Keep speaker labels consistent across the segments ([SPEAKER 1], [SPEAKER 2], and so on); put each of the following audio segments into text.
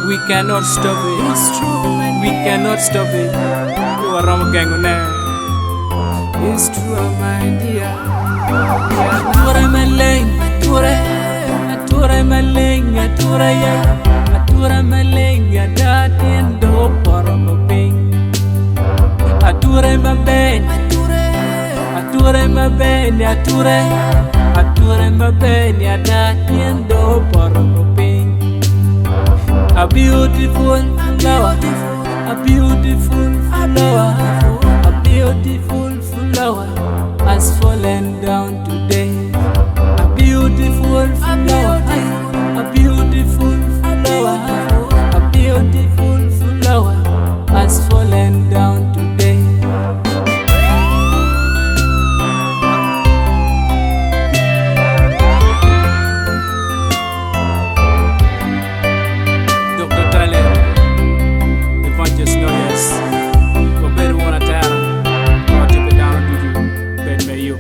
[SPEAKER 1] We cannot stop it.
[SPEAKER 2] It's true, man.
[SPEAKER 1] We cannot stop it. You are wrong gang on there.
[SPEAKER 2] It's true, my dear.
[SPEAKER 1] Ature Maleng, Ature Maleng, Ature ya, Ature Maleng ya datin do pormo ping. Ature maben, Ature maben, Ature maben ya datin do pormo ping. A beautiful flower, a beautiful flower, a beautiful flower has fallen down today. A beautiful flower, a beautiful flower, a beautiful flower has fallen down today. Dr. Talent, the punches no yes. Go better wanna tell. I'll tip it down to you. Ben may you.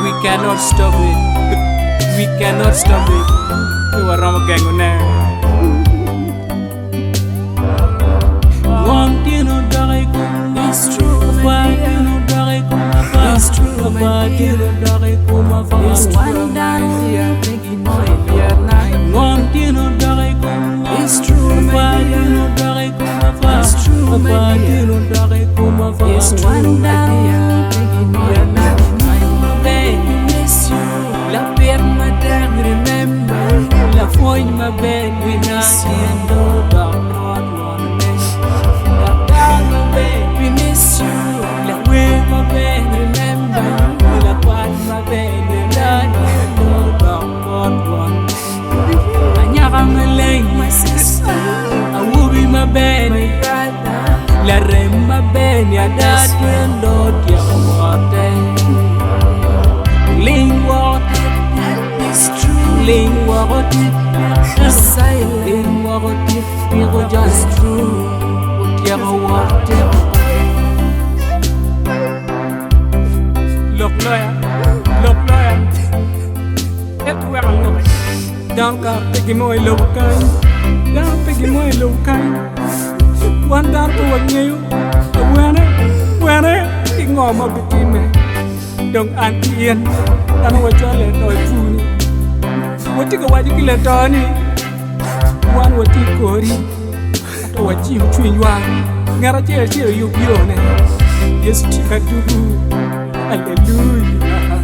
[SPEAKER 1] We cannot stop it. We cannot stop it. You are wrong gang on there. One dino dare kuma.
[SPEAKER 2] It's true,
[SPEAKER 1] One dino dare kuma.
[SPEAKER 2] It's true,
[SPEAKER 1] One dino dare kuma.
[SPEAKER 2] It's one down, thinking more in
[SPEAKER 1] One dino dare kuma.
[SPEAKER 2] It's true,
[SPEAKER 1] One dino dare kuma.
[SPEAKER 2] It's true,
[SPEAKER 1] One dino dare kuma.
[SPEAKER 2] It's one down, thinking more in miss you.
[SPEAKER 1] La paix ma dame, remember. La foi ma belle, we miss you. La dame ma belle, we miss you. La way ma belle, remember. La quan ma belle, Anyara Maleng,
[SPEAKER 2] My sister,
[SPEAKER 1] a wubi ma belle. La rem ma belle, ya dat yendo dia Obote. Ling water,
[SPEAKER 2] it's true.
[SPEAKER 1] ling water,
[SPEAKER 2] Silent,
[SPEAKER 1] ling water, piro just true. Utiara water. Look lawyer, et where look. Down ka pigi mo low kai, down pigi mo low kai. One down to a new, when ingom ma bitime. Dong antien, tano wachole noi funi. Watika wajikile toni, wan watikori. Ato wachi uchwinywa, ngara chile yubione. Yesu tika dugu, hallelujah.